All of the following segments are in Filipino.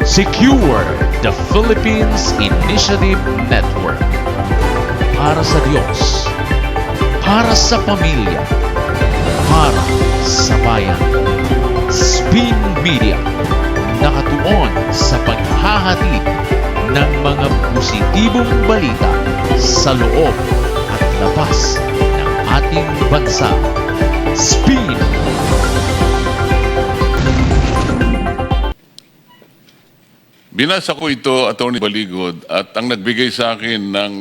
Secure the Philippines Initiative Network. Para sa Diyos, para sa pamilya, para sa bayan. Spin Media, nakatuon sa paghahatid ng mga positibong balita sa loob at labas ng ating bansa. Spin! Binasa ko ito, Atty. Baligod, at ang nagbigay sa akin ng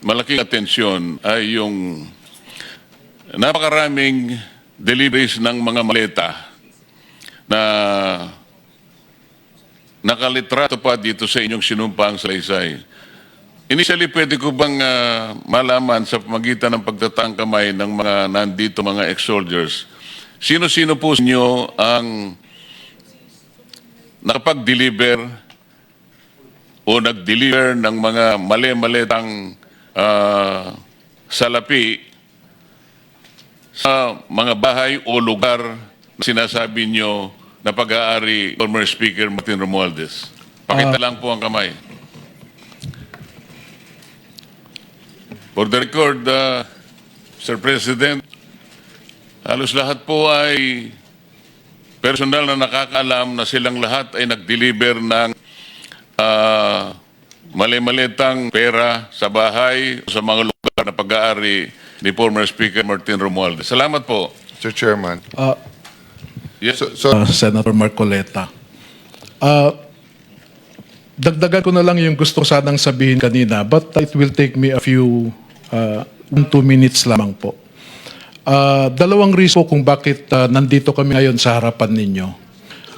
malaking atensyon ay yung napakaraming deliveries ng mga maleta na nakalitrato pa dito sa inyong sinumpaang salaysay. Initially, pwede ko bang malaman sa pamagitan ng pagtatang kamay ng mga nandito, mga ex-soldiers, sino-sino po nyo ang nakapag-deliver o nag-deliver ng mga mali-malitang salapi sa mga bahay o lugar na sinasabi nyo na pag-aari former Speaker Martin Romualdez? Pakita lang po ang kamay. For the record, Sir President, halos lahat po ay personal na nakakaalam na silang lahat ay nag-deliver ng mali-malitang pera sa bahay o sa mga lugar na pag-aari ni former Speaker Martin Romualdez. Salamat po. Mr. Chairman. Yes. Senator Marcoleta. Dagdagan ko na lang yung gusto ko sanang sabihin kanina, but it will take me a few 1-2 minutes lamang po. Dalawang reason kung bakit nandito kami ngayon sa harapan ninyo.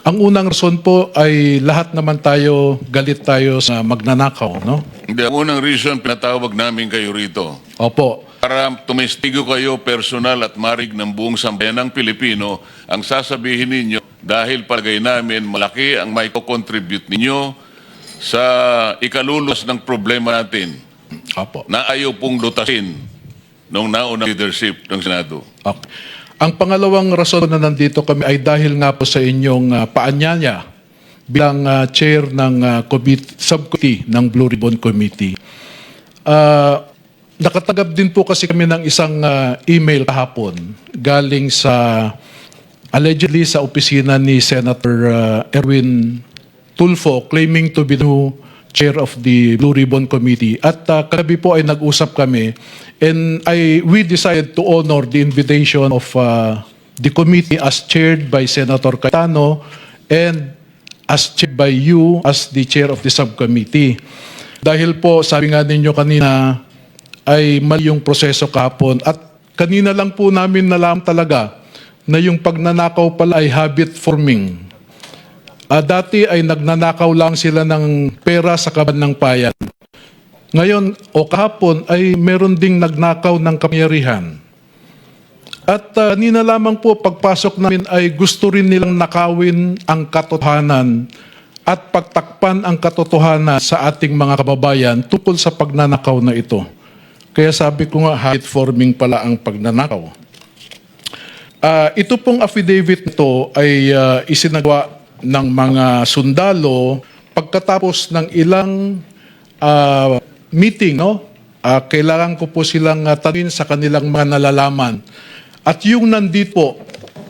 Ang unang rason po ay lahat naman tayo, galit tayo sa magnanakaw, no? Hindi, ang unang reason, pinatawag namin kayo rito. Opo. Para tumestigo kayo personal at marig ng buong sambayanang Pilipino ang sasabihin ninyo dahil palagay namin malaki ang may contribute ninyo sa ikalulus ng problema natin Opo. na ayaw pong lutasin noong naunang leadership ng Senado. Okay. Ang pangalawang rason na nandito kami ay dahil nga po sa inyong paanyaya bilang chair ng subcommittee ng Blue Ribbon Committee. Nakatanggap din po kasi kami ng isang email kahapon galing sa allegedly sa opisina ni Senator Erwin Tulfo claiming to be the new chair of the Blue Ribbon Committee. At kagabi po ay nag-usap kami and we decided to honor the invitation of the committee as chaired by Senator Cayetano and as chaired by you as the chair of the subcommittee. Dahil po, sabi nga ninyo kanina, ay mali yung proseso kahapon. At kanina lang po namin nalaman talaga na yung pagnanakaw pala ay habit forming. Dati ay nagnanakaw lang sila ng pera sa kaban ng bayan. Ngayon o kahapon ay meron ding nagnakaw ng kapangyarihan. At kanina lamang po pagpasok namin ay gusto rin nilang nakawin ang katotohanan at pagtakpan ang katotohanan sa ating mga kababayan tungkol sa pagnanakaw na ito. Kaya sabi ko nga, habit forming pala ang pagnanakaw. Ito pong affidavit nito ay isinagawa ng mga sundalo pagkatapos ng ilang meeting, no? Kailangan ko po silang tanungin sa kanilang mga nalalaman. At yung nandito po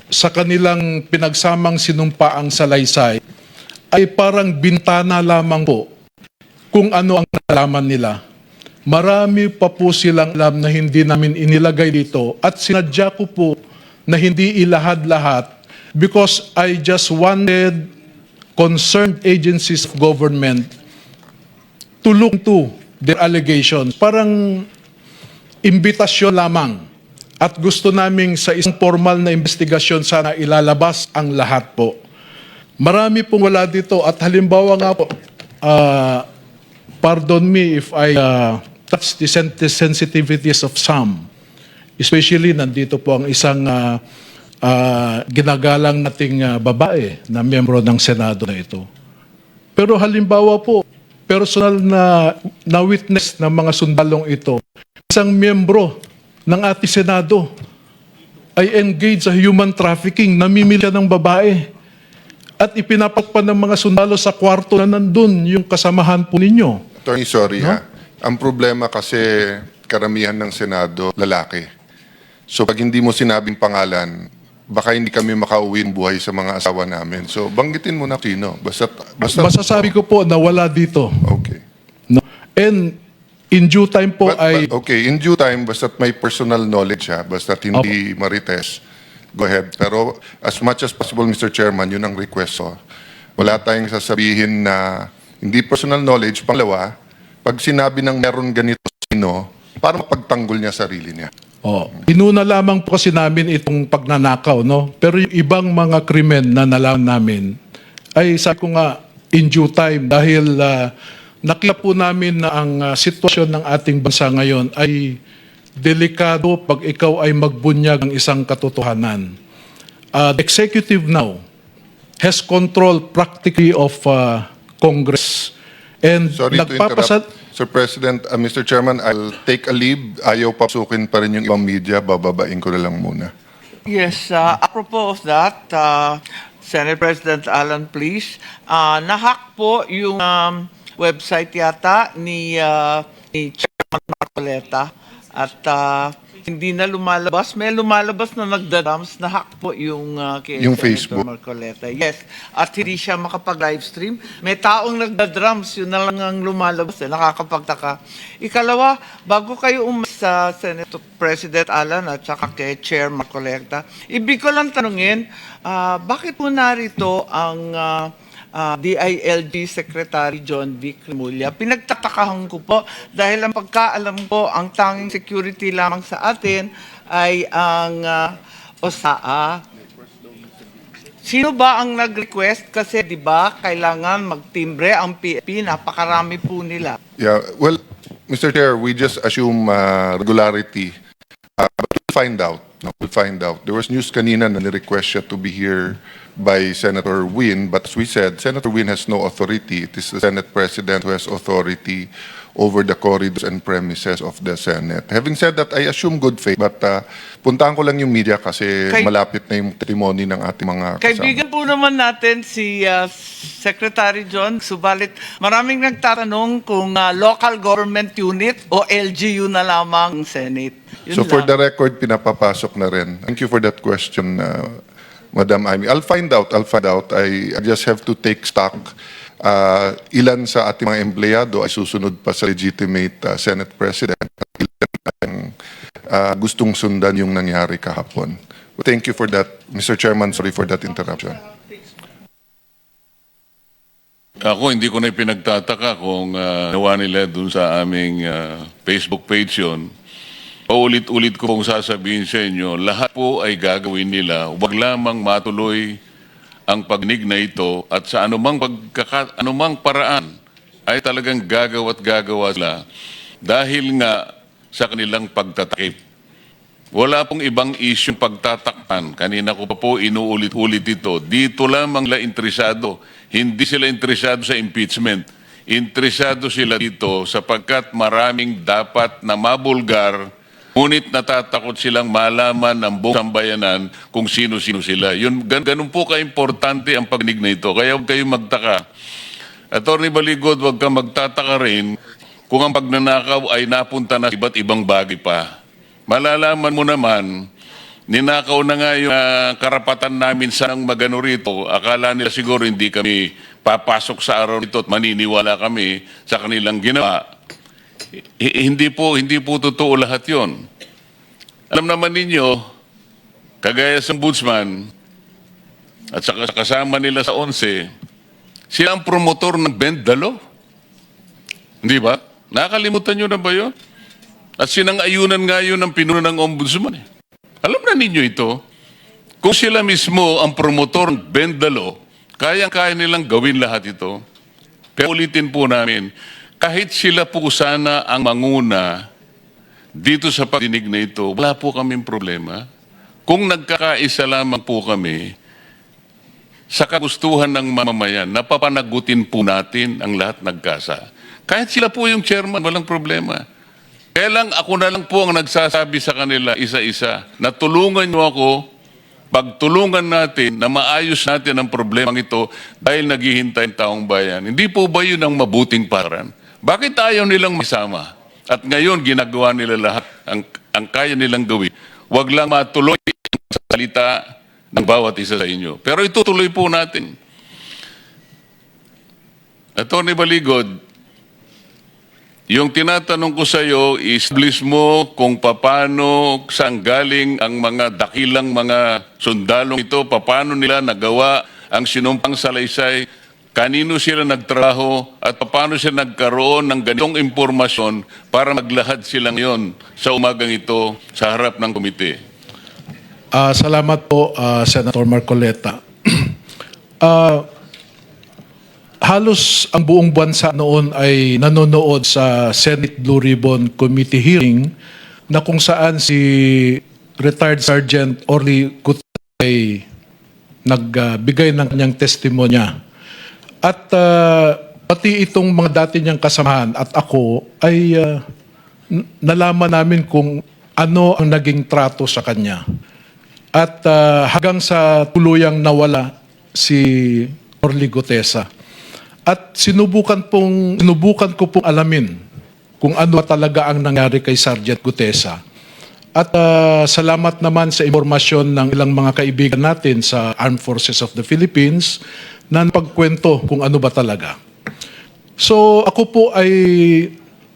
sa kanilang pinagsamang sinumpaang salaysay ay parang bintana lamang po kung ano ang nalalaman nila. Marami pa po silang alam na hindi namin inilagay dito at sinadya ko po na hindi ilahad-lahat because I just wanted concerned agencies of government to look into their allegations. Parang imbitasyon lamang. At gusto naming sa isang formal na investigasyon sana ilalabas ang lahat po. Marami pong wala dito. At halimbawa nga po, pardon me if I touch the sensitivities of some. Especially nandito po ang isang ginagalang nating babae na miyembro ng Senado na ito. Pero halimbawa po, personal na witness ng mga sundalong ito, isang miyembro ng ating Senado ay engaged sa human trafficking, namimili siya ng babae. at ipinapakpan ng mga sundalo sa kwarto na nandun yung kasamahan po ninyo. Attorney, sorry ha. Ang problema kasi karamihan ng Senado, lalaki. So pag hindi mo sinabing pangalan, baka hindi kami makauwi ng buhay sa mga asawa namin. So banggitin mo na sino. Basta Masasabi ko po na wala dito. Okay. No? And in due time po ay... Okay, in due time, basta't may personal knowledge ha, basta't hindi marites, go ahead. Pero as much as possible, Mr. Chairman, yun ang request ko. Wala tayong sasabihin na hindi personal knowledge. Pangalawa, pag sinabi ng meron ganito sino, para mapagtanggol niya sarili niya. Inuna lamang po kasi namin itong pagnanakaw, no? Pero yung ibang mga krimen na nalaman namin, ay sabi ko nga, in due time, dahil nakita po namin na ang sitwasyon ng ating bansa ngayon ay delikado pag ikaw ay magbunyag ng isang katotohanan. The executive now has control practically of Congress. And Sorry to interrupt, Sir President, Mr. Chairman, I'll take a leave. Ayaw papasukin pa rin yung ibang media, bababain ko na lang muna. Yes, apropos of that, Senate President Alan, please, nahack po yung website yata ni Chairman Marcoleta at hindi na lumalabas. May lumalabas na nagda-drums, nahack po yung kay Yung Senator Facebook. Marcoleta. Yes, at hindi siya makapag-livestream. May taong nagda-drums, yun na lang ang lumalabas. Nakakapagtaka. Ikalawa, bago kayo umalis sa Senate President Alan at saka kay Chair Marcoleta, ibig ko lang tanungin, bakit po narito ang DILG Secretary John V. Cremulya? Pinagtatakahan ko po dahil ang pagkaalam ko, ang tanging security lamang sa atin ay ang OSAA. Sino ba ang nag-request? Kasi di ba kailangan magtimbre ang PFP, napakarami po nila. Yeah, well, Mr. Chair, we just assume regularity. But we'll find out. No, we'll find out. There was news kanina na ni-request siya to be here by Senator Win, but as we said, Senator Win has no authority. It is the Senate President who has authority over the corridors and premises of the Senate. Having said that, I assume good faith, but puntahan ko lang yung media kasi malapit na yung testimony ng ating mga kasama. Kaibigan po naman natin si Secretary John, subalit maraming nagtatanong kung local government unit o LGU na lamang Senate. Yun So for lang. the record, pinapapasok na rin. Thank you for that question, Madam Amy. I'll find out. I just have to take stock. Ilan sa ating mga empleyado ay susunod pa sa legitimate Senate President at ilan ang gustong sundan yung nangyari kahapon. Thank you for that, Mr. Chairman. Sorry for that interruption. Ako, hindi ko na pinagtataka kung nawa nila dun sa aming Facebook page yun. Paulit-ulit ko pong sasabihin sa inyo, lahat po ay gagawin nila. Huwag lamang matuloy ang pagnig na ito at sa anumang paraan ay talagang gagawa sila dahil nga sa kanilang pagtatakip. Wala pong ibang isyong pagtatakpan. Kanina ko pa po inuulit-ulit ito. Dito lamang la interesado. Hindi sila interesado sa impeachment. Interesado sila dito sapagkat maraming dapat na mabulgar. Ngunit natatakot silang malaman ng buong sambayanan kung sino-sino sila. Yun, ganun po ka-importante ang pagdinig na ito. Kaya huwag kayong magtaka. Attorney Baligod, huwag kang magtataka rin kung ang pagnanakaw ay napunta na sa iba't ibang bagay pa. Malalaman mo naman, ninakaw na nga yung karapatan namin sa nang magano rito. Akala nila siguro hindi kami papasok sa araw nito at maniniwala kami sa kanilang ginawa. Hindi po totoo lahat yon. Alam naman ninyo, kagaya sa ombudsman at saka kasama nila sa 11, sila ang promotor ng bend the law. Hindi ba? Nakakalimutan nyo na ba yun? At sinang-ayunan nga yun ng pinuno ng ombudsman. Alam na ninyo ito. Kung sila mismo ang promotor ng bend the law, kaya nilang gawin lahat ito. Pero ulitin po namin, kahit sila po sana ang manguna dito sa pagdinig na ito, wala po kaming problema. Kung nagkakaisa lamang po kami sa kagustuhan ng mamamayan, napapanagutin po natin ang lahat nagkasa. Kahit sila po yung chairman, walang problema. Kaya lang ako na lang po ang nagsasabi sa kanila isa-isa na tulungan nyo ako pagtulungan natin na maayos natin ang problemang ito dahil naghihintay ang taong bayan. Hindi po ba yun ang mabuting paraan? Bakit ayaw nilang masama? At ngayon, ginagawa nila lahat ang kaya nilang gawin. Huwag lang matuloy ang salita ng bawat isa sa inyo. Pero itutuloy po natin. Atty. Baligod, yung tinatanong ko sa iyo, establish mo kung paano, saan galing ang mga dakilang mga sundalong ito, paano nila nagawa ang sinumpang salaysay, kanino sila nagtrabaho, at paano sila nagkaroon ng ganitong impormasyon para maglahad sila ngayon sa umagang ito sa harap ng komite. Salamat po, Senator Marcoleta. Halos ang buong bansa noon ay nanonood sa Senate Blue Ribbon Committee hearing na kung saan si retired Sergeant Orly Gutierrez ay nagbigay ng kanyang testimonya. At pati itong mga dati niyang kasamahan at ako ay nalaman namin kung ano ang naging trato sa kanya. At hanggang sa tuluyang nawala si Orly Gutesa. At sinubukan ko pong alamin kung ano talaga ang nangyari kay Sergeant Gutesa. At salamat naman sa impormasyon ng ilang mga kaibigan natin sa Armed Forces of the Philippines na napagkwento kung ano ba talaga. So ako po ay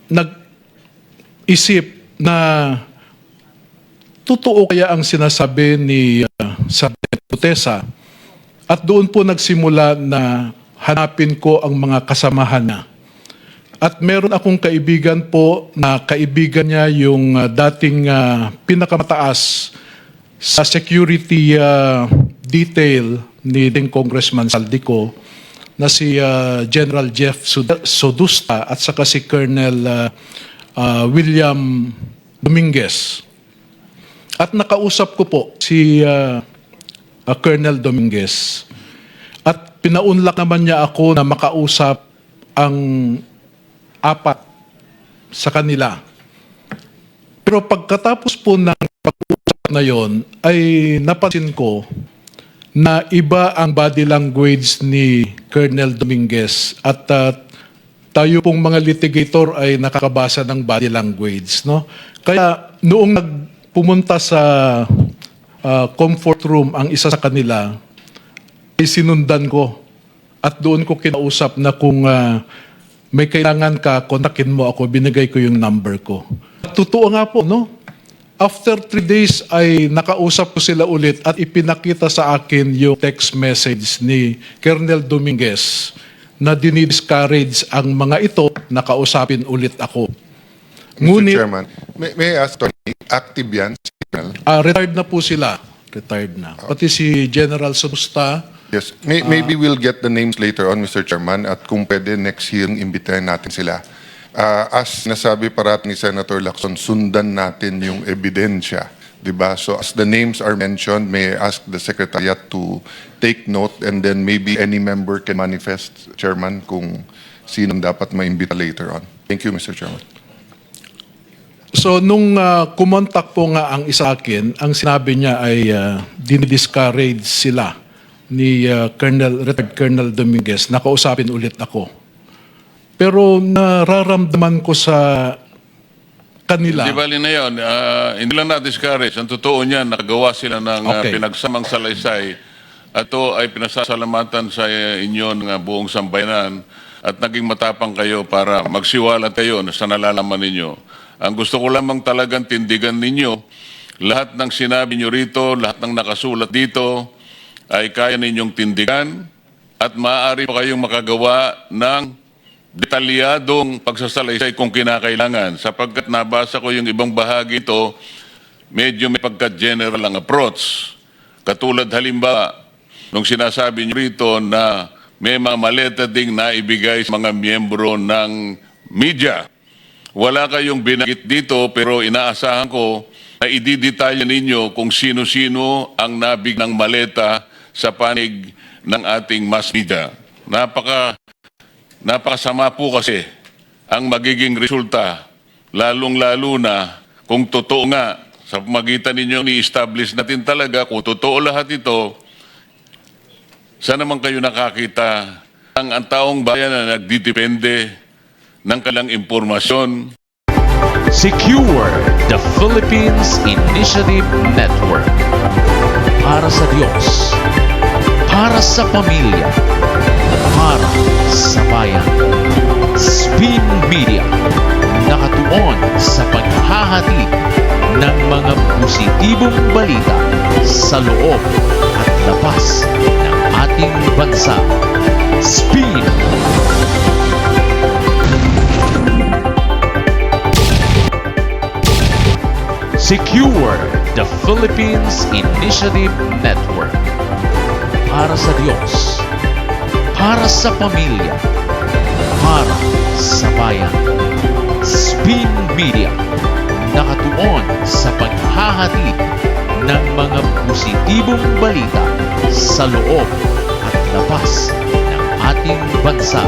nag-isip na totoo kaya ang sinasabi ni Sergeant Gutesa, at doon po nagsimula na hanapin ko ang mga kasamahan niya. At meron akong kaibigan po na kaibigan niya yung dating pinakamataas sa security detail ni ding Congressman Saldico na si General Jeff Sodusta at saka si Colonel William Dominguez. At nakausap ko po si Colonel Dominguez. At pinaunlak naman niya ako na makausap ang apat sa kanila. Pero pagkatapos po ng pag-uusap na yon, ay napansin ko na iba ang body language ni Colonel Dominguez at tayo pong mga litigator ay nakakabasa ng body language. No? Kaya noong pumunta sa comfort room ang isa sa kanila, ay sinundan ko at doon ko kinausap na kung may kailangan ka, kontakin mo ako, binigay ko yung number ko. At totoo nga po, no? After 3 days ay nakausap ko sila ulit at ipinakita sa akin yung text message ni Colonel Dominguez na dinidiscourage ang mga ito na kausapin ulit ako. Mr. Chairman, may I ask, Tony, active yan? Retired na po sila. Retired na. Pati si General Sodusta. Yes. Maybe we'll get the names later on, Mr. Chairman, at kung pwede, next hearing, imbitahin natin sila. As nasabi parati ni Senator Lacson, sundan natin yung ebidensya. Diba? So as the names are mentioned, may I ask the Secretariat to take note and then maybe any member can manifest, Chairman, kung sinong dapat maimbita later on. Thank you, Mr. Chairman. So nung kumontak po nga ang isa akin, ang sinabi niya ay dinidiscourage sila ni retired Colonel Dominguez, nakausapin ulit ako. Pero nararamdaman ko sa kanila. Di bali na yun, hindi lang na-discourage. Ang totoo niyan, nakagawa sila ng pinagsamang salaysay. Ito ay pinasasalamatan sa inyo ng buong sambayanan at naging matapang kayo para magsiwalat kayo sa nalalaman ninyo. Ang gusto ko lamang talagang tindigan ninyo, lahat ng sinabi nyo rito, lahat ng nakasulat dito, ay kaya ninyong tindigan at maaari pa kayong makagawa ng detalyadong pagsasalaysay kung kinakailangan. Sapagkat nabasa ko yung ibang bahagi ito, medyo may pagka-general ang approach. Katulad halimbawa, nung sinasabi nyo rito na may mga maleta ding naibigay sa mga miyembro ng media. Wala kayong binanggit dito pero inaasahan ko na ididetalya ninyo kung sino-sino ang nabig ng maleta sa panig ng ating mass media. Napakasama po kasi ang magiging resulta, lalong-lalo na kung totoo nga sa pamagitan ninyo ni-establish natin talaga kung totoo lahat ito, saan naman kayo nakakita ang taong bayan na nagdidepende ng kanilang impormasyon. Secure the Philippines Initiative Network. Para sa Diyos, para sa pamilya, para sa bayan. Spin Media, nakatuon sa paghahatid ng mga positibong balita sa loob at labas ng ating bansa. Spin. Secure the Philippines Initiative Network. Para sa Diyos, para sa pamilya, para sa bayan. Spin Media, nakatuon sa paghahatid ng mga positibong balita sa loob at labas ng ating bansa.